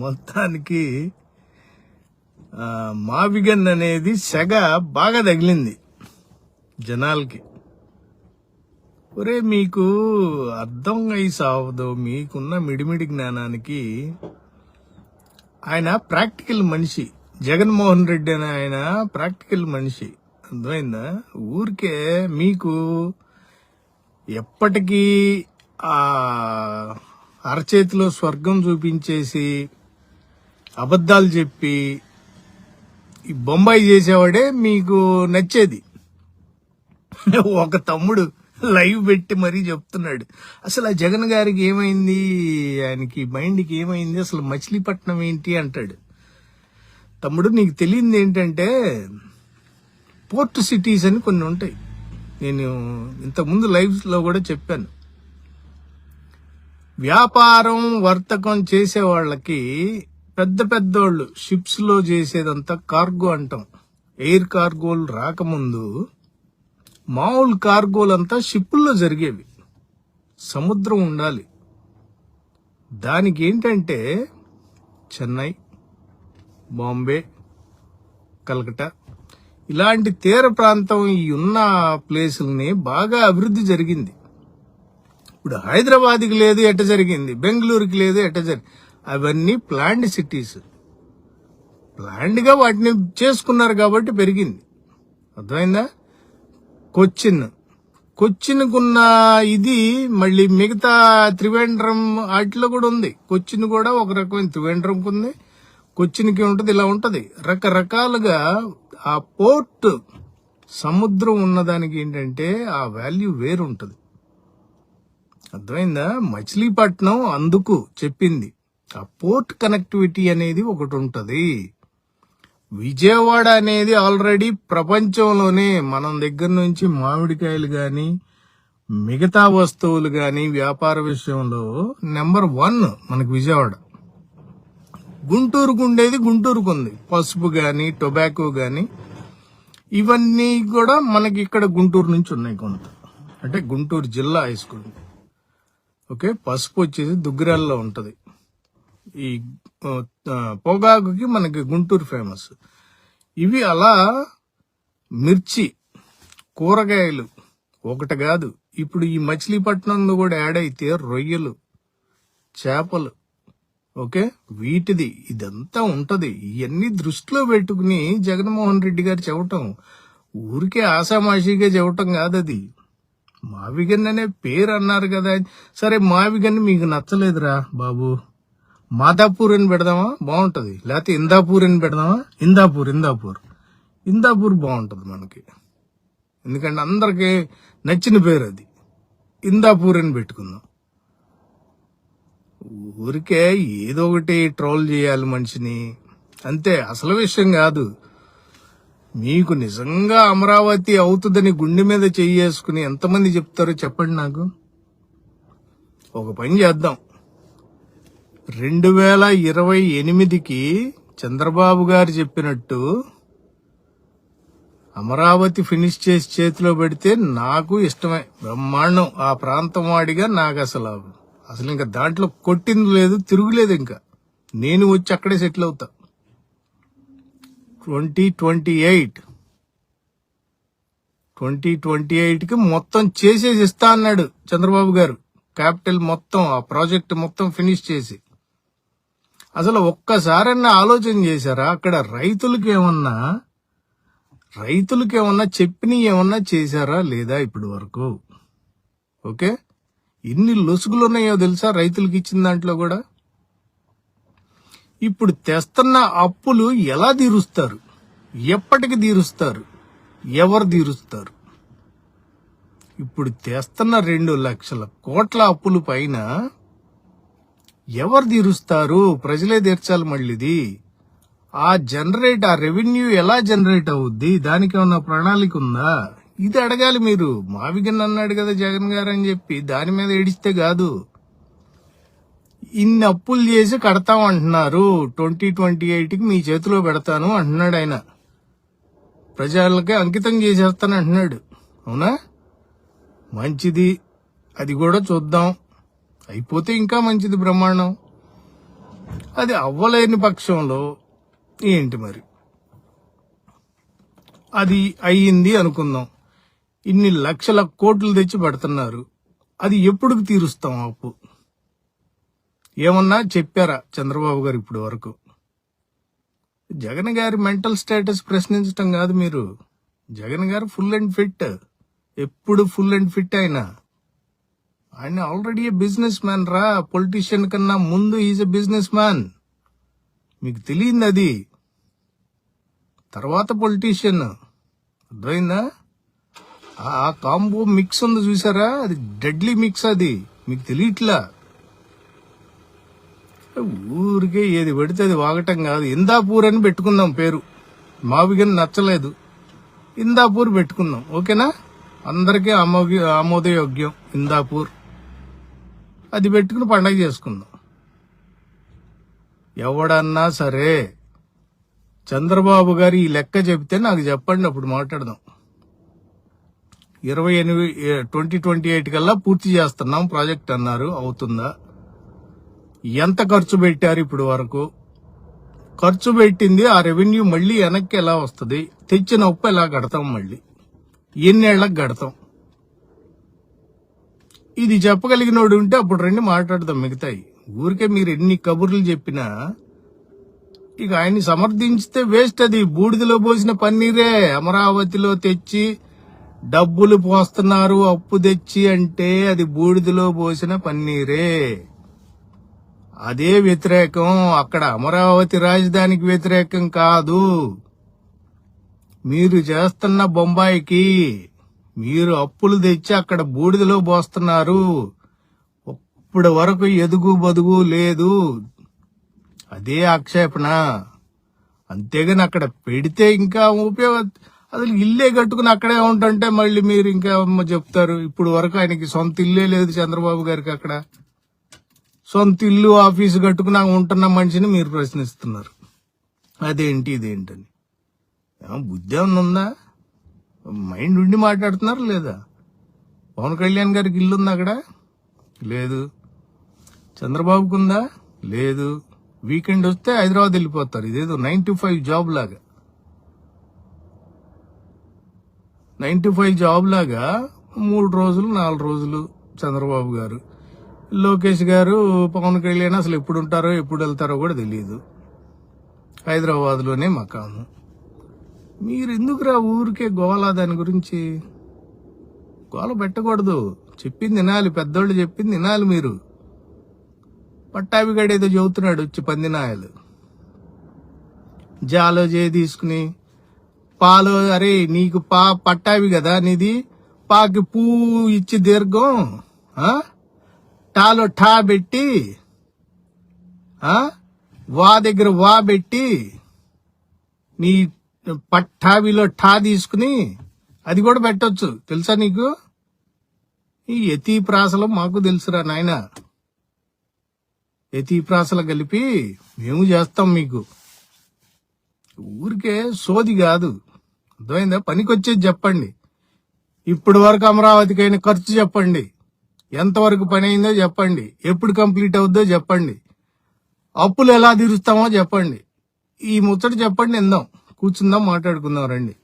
మొత్తానికి మావిగన్ అనేది సెగ బాగా తగిలింది జనాలకి. ఒరే మీకు అర్థం అయి సావదు, మీకున్న మిడిమిడి జ్ఞానానికి. ఆయన ప్రాక్టికల్ మనిషి, జగన్మోహన్ రెడ్డి అని ఆయన ప్రాక్టికల్ మనిషి, అర్థమైందా? ఊరికే మీకు ఎప్పటికీ ఆ అరచేతిలో స్వర్గం చూపించేసి అబద్ధాలు చెప్పి ఈ బొంబాయి చేసేవాడే మీకు నచ్చేది. ఒక తమ్ముడు లైవ్ పెట్టి మరీ చెప్తున్నాడు, అసలు ఆ జగన్ గారికి ఏమైంది, ఆయనకి మైండ్కి ఏమైంది, అసలు మచిలీపట్నం ఏంటి అంటాడు. తమ్ముడు నీకు తెలియంది ఏంటంటే పోర్ట్ సిటీస్ అని కొన్ని ఉంటాయి. నేను ఇంతకుముందు లైవ్స్ లో కూడా చెప్పాను. వ్యాపారం వర్తకం చేసే వాళ్ళకి పెద్ద పెద్దోళ్ళు షిప్స్ లో చేసేదంతా కార్గో అంటాం. ఎయిర్ కార్గోలు రాకముందు మామూలు కార్గోలంతా షిప్పుల్లో జరిగేవి. సముద్రం ఉండాలి. దానికి ఏంటంటే చెన్నై, బాంబే, కలకటా ఇలాంటి తీర ప్రాంతం ఈ ఉన్న ప్లేసుల్ని బాగా అభివృద్ధి జరిగింది. ఇప్పుడు హైదరాబాద్కి లేదు ఎట్ట జరిగింది, బెంగళూరుకి లేదు ఎట్ట జరిగింది, అవన్నీ ప్లాండ్ సిటీస్. ప్లాండ్ గా వాటిని చేసుకున్నారు కాబట్టి పెరిగింది. అర్థమైందా? కొచ్చిన్కున్న ఇది మళ్ళీ మిగతా త్రివేంద్రం వాటిలో కూడా ఉంది. కొచ్చిన్ కూడా ఒక రకమైన త్రివేంద్రంకి ఉంది, కొచ్చిన్కి ఉంటది, ఇలా ఉంటది. రకరకాలుగా ఆ పోర్ట్ సముద్రం ఉన్నదానికి ఏంటంటే ఆ వాల్యూ వేరుంటది. అర్థమైందా? మచిలీపట్నం అందుకు చెప్పింది, ఆ పోర్ట్ కనెక్టివిటీ అనేది ఒకటి ఉంటది. విజయవాడ అనేది ఆల్రెడీ ప్రపంచంలోనే మనం దగ్గర నుంచి మామిడికాయలు గాని మిగతా వస్తువులు గాని వ్యాపార విషయంలో నెంబర్ 1 మనకు విజయవాడ. గుంటూరుకు ఉండేది గుంటూరుకు ఉంది, పసుపు గాని టొబాకో గాని ఇవన్నీ కూడా మనకి ఇక్కడ గుంటూరు నుంచి ఉన్నాయి కొంత. అంటే గుంటూరు జిల్లా వేసుకుంది. ఓకే, పసుపు వచ్చేసి దుగ్గిరాల్లో ఉంటది. ఈ పొగాకుకి మనకి గుంటూరు ఫేమస్. ఇవి అలా మిర్చి, కూరగాయలు ఒకటి కాదు. ఇప్పుడు ఈ మచిలీపట్నంలో కూడా యాడ్ అయితే రొయ్యలు, చేపలు, ఓకే, వీటిది ఇదంతా ఉంటది. ఇవన్నీ దృష్టిలో పెట్టుకుని జగన్మోహన్ రెడ్డి గారు చెప్పటం ఊరికే ఆసామాషిగా చెప్పటం కాదు. అది మావిగన్ అనే పేరు అన్నారు కదా. సరే, మావిగన్ మీకు నచ్చలేదురా బాబు, మాదాపూర్ అని పెడదామా, బాగుంటది. లేకపోతే ఇందాపూర్ అని పెడదామా, ఇందాపూర్ బాగుంటది మనకి. ఎందుకంటే అందరికి నచ్చిన పేరు అది. ఇందాపూర్ అని పెట్టుకుందాం. ఊరికే ఏదో ఒకటి ట్రోల్ చేయాలి మనిషిని, అంతే. అసలు విషయం కాదు. మీకు నిజంగా అమరావతి అవుతుందని గుండె మీద చెయ్యేసుకుని ఎంతమంది చెప్తారో చెప్పండి నాకు. ఒక పని చేద్దాం, 2028కి చంద్రబాబు గారు చెప్పినట్టు అమరావతి ఫినిష్ చేసి చేతిలో పెడితే నాకు ఇష్టమే, బ్రహ్మాండం. ఆ ప్రాంతం వాడిగా నాకు అసలు ఇంకా దాంట్లో కొట్టింది లేదు, తిరుగులేదు. ఇంకా నేను వచ్చి అక్కడే సెటిల్ అవుతా. 2028కి మొత్తం చేసేసి ఇస్తా అన్నాడు చంద్రబాబు గారు. క్యాపిటల్ మొత్తం, ఆ ప్రాజెక్ట్ మొత్తం ఫినిష్ చేసి. అసలు ఒక్కసారన్నా ఆలోచన చేశారా? అక్కడ రైతులకి ఏమన్నా చెప్పిన ఏమన్నా చేశారా లేదా ఇప్పటి వరకు? ఓకే, ఎన్ని లొసుగులు ఉన్నాయో తెలుసా రైతులకి ఇచ్చిన దాంట్లో కూడా. ఇప్పుడు తెస్తున్న అప్పులు ఎలా తీరుస్తారు, ఎప్పటికి తీరుస్తారు, ఎవరు తీరుస్తారు? ఇప్పుడు తెస్తున్న 2 లక్షల కోట్ల అప్పులు పైన ఎవరు తీరుస్తారు? ప్రజలే తీర్చాలి. మళ్ళీది ఆ రెవెన్యూ ఎలా జనరేట్ అవుద్ది? దానికి ఏమన్నా ప్రణాళిక ఉందా? ఇది అడగాలి మీరు. మావిగన్ అన్నాడు కదా జగన్ గారు అని చెప్పి దాని మీద ఏడిస్తే కాదు. ఇన్ని అప్పులు చేసి కడతామంటున్నారు, 2028కి మీ చేతిలో పెడతాను అంటున్నాడు ఆయన. ప్రజలకే అంకితం చేసేస్తాను అంటున్నాడు. అవునా? మంచిది, అది కూడా చూద్దాం. అయిపోతే ఇంకా మంచిది, బ్రహ్మాండం. అది అవ్వలేని పక్షంలో ఏంటి మరి? అది అయ్యింది అనుకుందాం, ఇన్ని లక్షల కోట్లు తెచ్చి పెడుతున్నారు, అది ఎప్పుడు తీరుస్తాం అప్పు? ఏమన్నా చెప్పారా చంద్రబాబు గారు ఇప్పుడు వరకు? జగన్ గారి మెంటల్ స్టేటస్ ప్రశ్నించటం కాదు మీరు. జగన్ గారు ఫుల్ అండ్ ఫిట్, ఎప్పుడు ఫుల్ అండ్ ఫిట్ ఆయన ఆల్రెడీ ఏ బిజినెస్ మ్యాన్ రా. పొలిటీషియన్ కన్నా ముందు ఈజ్ ఎ బిజినెస్ మ్యాన్. మీకు తెలియంది అది, తర్వాత పొలిటీషియన్. అర్థమైందా? ఆ కాంబో మిక్స్ ఉంది చూసారా, అది డెడ్లీ మిక్స్. అది మీకు తెలియట్లా. ఊరికే ఏది పెడితే అది వాగటం కాదు. ఇందాపూర్ అని పెట్టుకుందాం పేరు, మావిగని నచ్చలేదు, ఇందాపూర్ పెట్టుకుందాం. ఓకేనా? అందరికీ ఆమోదయోగ్యం ఇందాపూర్. అది పెట్టుకుని పండగ చేసుకుందాం. ఎవడన్నా సరే చంద్రబాబు గారు ఈ లెక్క చెబితే నాకు చెప్పండి, అప్పుడు మాట్లాడదాం. 2028 కల్లా పూర్తి చేస్తున్నాం ప్రాజెక్ట్ అన్నారు, అవుతుందా? ఎంత ఖర్చు పెట్టారు ఇప్పుడు వరకు? ఖర్చు పెట్టింది ఆ రెవెన్యూ మళ్ళీ వెనక్కి ఎలా వస్తుంది? తెచ్చిన ఉప్పు ఎలా కడతాం? మళ్ళీ ఎన్నేళ్లకు కడతాం? ఇది చెప్పగలిగినోడు ఉంటే అప్పుడు రండి మాట్లాడదాం మిగతాయి. ఊరికే మీరు ఎన్ని కబుర్లు చెప్పినా ఇక ఆయన్ని సమర్థించితే వేస్ట్. అది బూడిదలో పోసిన పన్నీరే. అమరావతిలో తెచ్చి డబ్బులు పోస్తున్నారు అప్పు తెచ్చి అంటే అది బూడిదలో పోసిన పన్నీరే. అదే వ్యతిరేకం. అక్కడ అమరావతి రాజధానికి వ్యతిరేకం కాదు. మీరు చేస్తున్న బొంబాయికి మీరు అప్పులు తెచ్చి అక్కడ బూడిదలో పోస్తున్నారు. ఇప్పటి వరకు ఎదుగు బదుగు లేదు. అదే ఆక్షేపణ. అంతేగాని అక్కడ పెడితే ఇంకా ఉపయోగం. అసలు ఇల్లే కట్టుకుని అక్కడే ఉంటుంటే మళ్ళీ మీరు ఇంకా చెప్తారు. ఇప్పుడు వరకు ఆయనకి సొంత ఇల్లే లేదు చంద్రబాబు గారికి. అక్కడ సొంత ఇల్లు ఆఫీసు కట్టుకుని ఉంటున్న మనిషిని మీరు ప్రశ్నిస్తున్నారు. అదేంటి ఇదేంటని. బుద్ధి ఏమన్నా ఉందా? మైండ్ ఉండి మాట్లాడుతున్నారు లేదా? పవన్ కళ్యాణ్ గారికి ఇల్లు ఉందా అక్కడ? లేదు. చంద్రబాబుకు ఉందా? లేదు. వీకెండ్ వస్తే హైదరాబాద్ వెళ్ళిపోతారు. ఇదేదో 9 to 5 జాబ్ లాగా. 9 to 5 జాబ్ లాగా 3 రోజులు 4 రోజులు చంద్రబాబు గారు. లోకేష్ గారు, పవన్ కళ్యాణ్ అసలు ఎప్పుడు ఉంటారో ఎప్పుడు వెళ్తారో కూడా తెలియదు. హైదరాబాద్ లోనే మకాము. మీరు ఎందుకురా ఊరికే గోలా? దాని గురించి గోల పెట్టకూడదు. చెప్పింది వినాలి, పెద్దోళ్ళు చెప్పింది వినాలి. మీరు పట్టాభిగాడు ఏదో చెబుతున్నాడు వచ్చి పందినాయలు జాలో చేయి తీసుకుని పాలు. అరే నీకు పట్టావి కదా నీది, పాకి పూ ఇచ్చి దీర్ఘం టాలో ఠా పెట్టి వా దగ్గర వా పెట్టి నీ పట్టావిలో ఠా తీసుకుని అది కూడా పెట్టొచ్చు. తెలుసా నీకు? ఈ యతి ప్రాసలు మాకు తెలుసురా నాయన. యతి ప్రాసలు కలిపి మేము చేస్తాం మీకు. ఊరికే సోది కాదు. అర్థమైందా? పనికొచ్చేది చెప్పండి. ఇప్పటి వరకు అమరావతికి అయిన ఖర్చు చెప్పండి. ఎంతవరకు పని అయిందో చెప్పండి. ఎప్పుడు కంప్లీట్ అవుద్దో చెప్పండి. అప్పులు ఎలా తీరుస్తామో చెప్పండి. ఈ ముచ్చట చెప్పండి, ఇందాం, కూర్చుందాం, మాట్లాడుకుందాం రండి.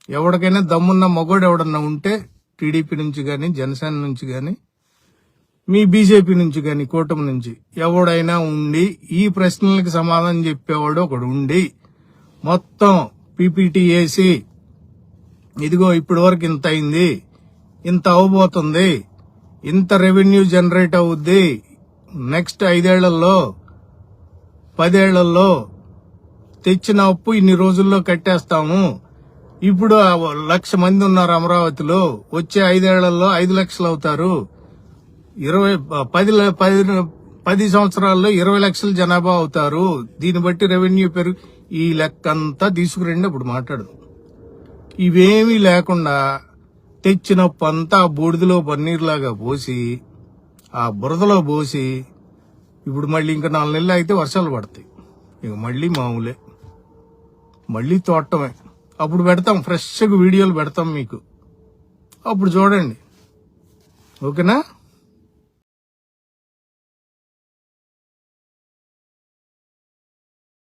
ఎవరికైనా దమ్మున్న మగోడు ఎవడన్నా ఉంటే టీడీపీ నుంచి గాని, జనసేన నుంచి గాని, మీ బీజేపీ నుంచి గాని, కూటమి నుంచి ఎవడైనా ఉండి ఈ ప్రశ్నలకు సమాధానం చెప్పేవాడు ఒకడు ఉండి మొత్తం పీపీటీ వేసి ఇదిగో ఇప్పటి వరకు ఇంత అయింది, ఇంత అవబోతుంది, ఇంత రెవెన్యూ జనరేట్ అవుద్ది, నెక్స్ట్ 5 ఏళ్లలో 10 ఏళ్లలో తెచ్చిన అప్పు ఇన్ని రోజుల్లో కట్టేస్తాము, ఇప్పుడు 1,00,000 మంది ఉన్నారు అమరావతిలో, వచ్చే 5 ఏళ్లలో 5 లక్షలు అవుతారు, 10 సంవత్సరాల్లో 20 లక్షల జనాభా అవుతారు, దీన్ని బట్టి రెవెన్యూ ఈ లెక్కంతా తీసుకురండి, అప్పుడు మాట్లాడు. ఇవేమీ లేకుండా తెచ్చిన పంతా బూడిదలో పన్నీర్లాగా పోసి ఆ బురదలో పోసి ఇప్పుడు మళ్ళీ ఇంకా 4 నెలలు అయితే వర్షాలు పడతాయి. ఇక మళ్ళీ మామూలే, మళ్ళీ తోటమే. అప్పుడు పెడతాం, ఫ్రెష్గా వీడియోలు పెడతాం మీకు, అప్పుడు చూడండి. ఓకేనా?